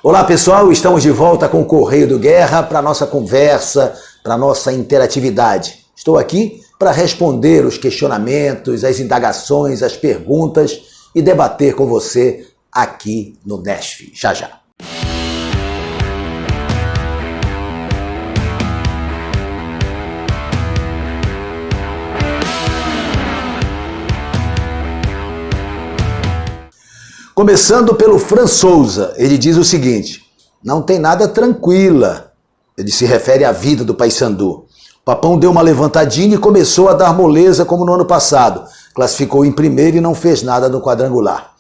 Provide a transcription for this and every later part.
Olá pessoal, estamos de volta com o Correio do Guerra para a nossa conversa, para a nossa interatividade. Estou aqui para responder os questionamentos, as indagações, as perguntas e debater com você aqui no NESF. Já já. Começando pelo Fran Souza, ele diz o seguinte: não tem nada tranquila. Ele se refere à vida do Paysandu. O Papão deu uma levantadinha e começou a dar moleza como no ano passado. Classificou em primeiro e não fez nada no quadrangular.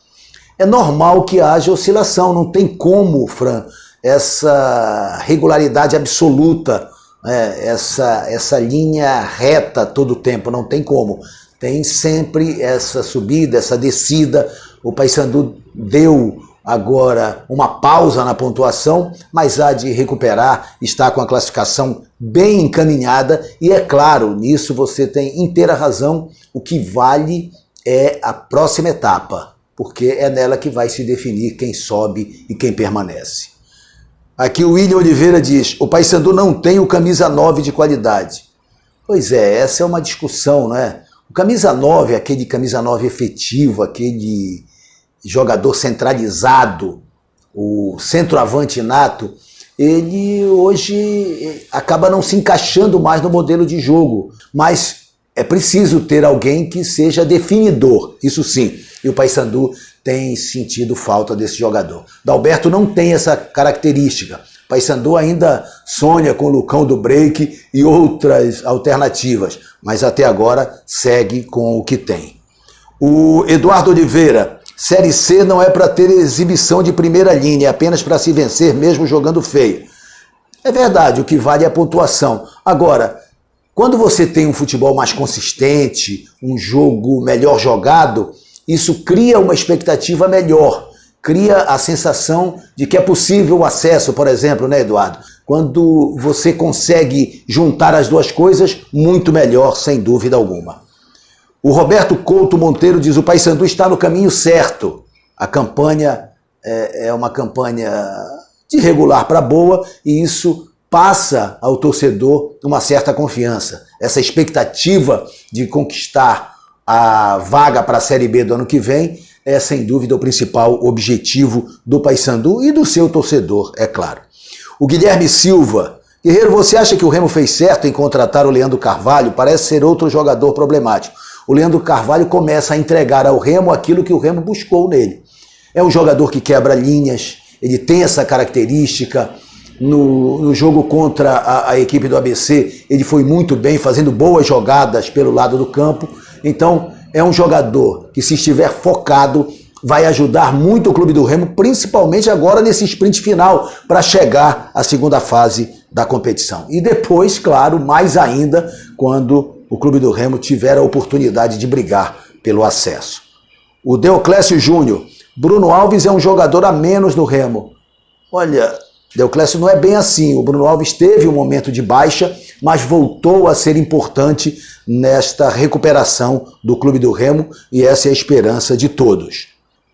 É normal que haja oscilação, não tem como, Fran, essa regularidade absoluta, essa linha reta todo o tempo, não tem como. Tem sempre essa subida, essa descida. O Paysandu deu agora uma pausa na pontuação, mas há de recuperar, está com a classificação bem encaminhada e é claro, nisso você tem inteira razão, o que vale é a próxima etapa, porque é nela que vai se definir quem sobe e quem permanece. Aqui o William Oliveira diz: o Paysandu não tem o camisa 9 de qualidade. Pois é, essa é uma discussão, não é? O camisa 9, aquele camisa 9 efetivo, aquele jogador centralizado, o centroavante nato, ele hoje acaba não se encaixando mais no modelo de jogo, mas é preciso ter alguém que seja definidor, isso sim, e o Paysandu tem sentido falta desse jogador. Dalberto não tem essa característica. O Paysandu ainda sonha com o Lucão do break e outras alternativas, mas até agora segue com o que tem. O Eduardo Oliveira: Série C não é para ter exibição de primeira linha, é apenas para se vencer mesmo jogando feio. É verdade, o que vale é a pontuação. Agora, quando você tem um futebol mais consistente, um jogo melhor jogado, isso cria uma expectativa melhor, cria a sensação de que é possível o acesso, por exemplo, né, Eduardo? Quando você consegue juntar as duas coisas, muito melhor, sem dúvida alguma. O Roberto Couto Monteiro diz: o Paysandu está no caminho certo. A campanha é uma campanha de regular para boa e isso passa ao torcedor uma certa confiança. Essa expectativa de conquistar a vaga para a Série B do ano que vem é sem dúvida o principal objetivo do Paysandu e do seu torcedor, é claro. O Guilherme Silva: Guerreiro, você acha que o Remo fez certo em contratar o Leandro Carvalho? Parece ser outro jogador problemático. O Leandro Carvalho começa a entregar ao Remo aquilo que o Remo buscou nele. É um jogador que quebra linhas, ele tem essa característica. No jogo contra a equipe do ABC, ele foi muito bem, fazendo boas jogadas pelo lado do campo. Então, é um jogador que, se estiver focado, vai ajudar muito o clube do Remo, principalmente agora nesse sprint final, para chegar à segunda fase da competição. E depois, claro, mais ainda, quando o clube do Remo tiver a oportunidade de brigar pelo acesso. O Deoclésio Júnior: Bruno Alves é um jogador a menos no Remo. Olha, Deoclésio, não é bem assim. O Bruno Alves teve um momento de baixa, mas voltou a ser importante nesta recuperação do clube do Remo e essa é a esperança de todos.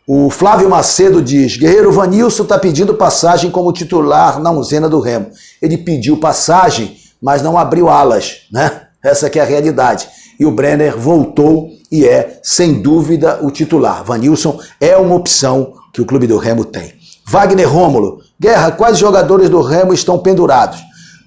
O Flávio Macedo diz: Guerreiro, Vanilson está pedindo passagem como titular na onzena do Remo. Ele pediu passagem, mas não abriu alas, né? Essa que é a realidade. E o Brenner voltou e é, sem dúvida, o titular. Vanilson é uma opção que o clube do Remo tem. Wagner Rômulo: Guerra, quais jogadores do Remo estão pendurados?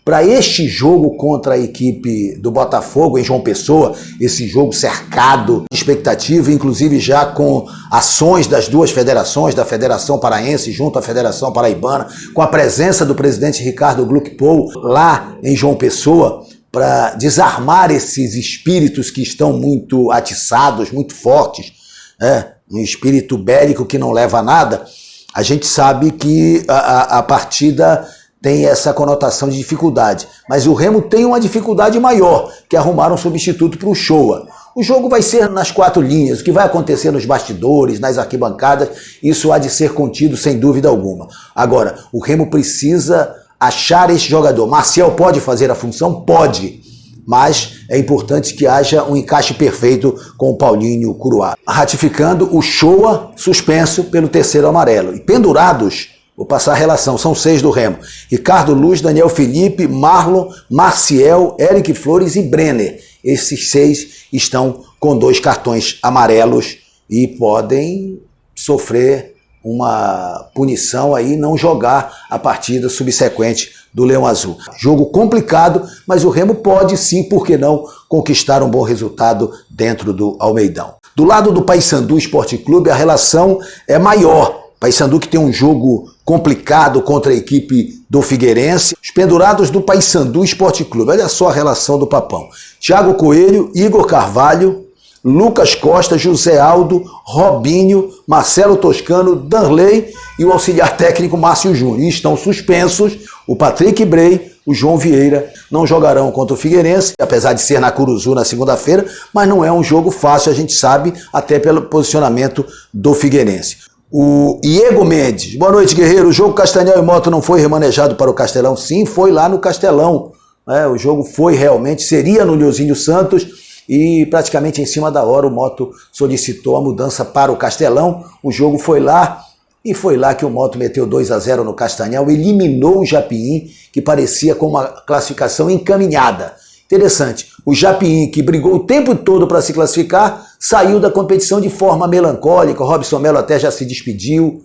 Para este jogo contra a equipe do Botafogo em João Pessoa, esse jogo cercado de expectativa, inclusive já com ações das duas federações, da Federação Paraense junto à Federação Paraibana, com a presença do presidente Ricardo Gluckpol lá em João Pessoa, para desarmar esses espíritos que estão muito atiçados, muito fortes, um espírito bélico que não leva a nada. A gente sabe que a partida tem essa conotação de dificuldade, mas o Remo tem uma dificuldade maior, que é arrumar um substituto para o Shoa. O jogo vai ser nas quatro linhas, o que vai acontecer nos bastidores, nas arquibancadas, isso há de ser contido sem dúvida alguma. Agora, o Remo precisa achar esse jogador. Marcial pode fazer a função? Pode, mas é importante que haja um encaixe perfeito com o Paulinho Curuá. Ratificando o Shoa suspenso pelo terceiro amarelo. E pendurados Vou passar a relação, são 6 do Remo. Ricardo Luz, Daniel Felipe, Marlon, Marciel, Eric Flores e Brenner. Esses 6 estão com 2 cartões amarelos e podem sofrer uma punição aí, não jogar a partida subsequente do Leão Azul. Jogo complicado, mas o Remo pode sim, por que não, conquistar um bom resultado dentro do Almeidão. Do lado do Paysandu Esporte Clube, a relação é maior. Paysandu que tem um jogo complicado contra a equipe do Figueirense. Os pendurados do Paysandu Esporte Clube. Olha só a relação do Papão. Thiago Coelho, Igor Carvalho, Lucas Costa, José Aldo, Robinho, Marcelo Toscano, Danley e o auxiliar técnico Márcio Júnior. E estão suspensos o Patrick Bray, o João Vieira. Não jogarão contra o Figueirense, apesar de ser na Curuzu na segunda-feira, mas não é um jogo fácil, a gente sabe, até pelo posicionamento do Figueirense. O Iego Mendes, boa noite, guerreiro. O jogo Castanhal e Moto não foi remanejado para o Castelão? Sim, foi lá no Castelão. O jogo foi realmente, seria no Leozinho Santos e praticamente em cima da hora o Moto solicitou a mudança para o Castelão. O jogo foi lá e foi lá que o Moto meteu 2-0 no Castanhal, eliminou o Japim, que parecia com uma classificação encaminhada. Interessante, o Japim, que brigou o tempo todo para se classificar, saiu da competição de forma melancólica, o Robson Melo até já se despediu.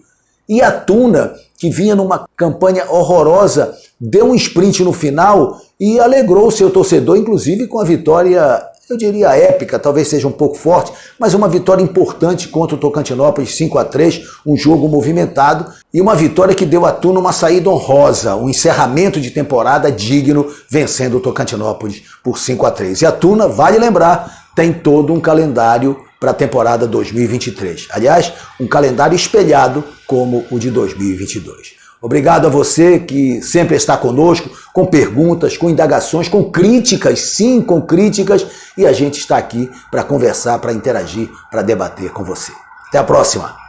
E a Tuna, que vinha numa campanha horrorosa, deu um sprint no final e alegrou o seu torcedor, inclusive com a vitória, eu diria épica, talvez seja um pouco forte, mas uma vitória importante contra o Tocantinópolis, 5-3, um jogo movimentado e uma vitória que deu à Tuna uma saída honrosa, um encerramento de temporada digno, vencendo o Tocantinópolis por 5-3. E a Tuna, vale lembrar, tem todo um calendário para a temporada 2023. Aliás, um calendário espelhado como o de 2022. Obrigado a você que sempre está conosco, com perguntas, com indagações, com críticas, sim, com críticas, e a gente está aqui para conversar, para interagir, para debater com você. Até a próxima!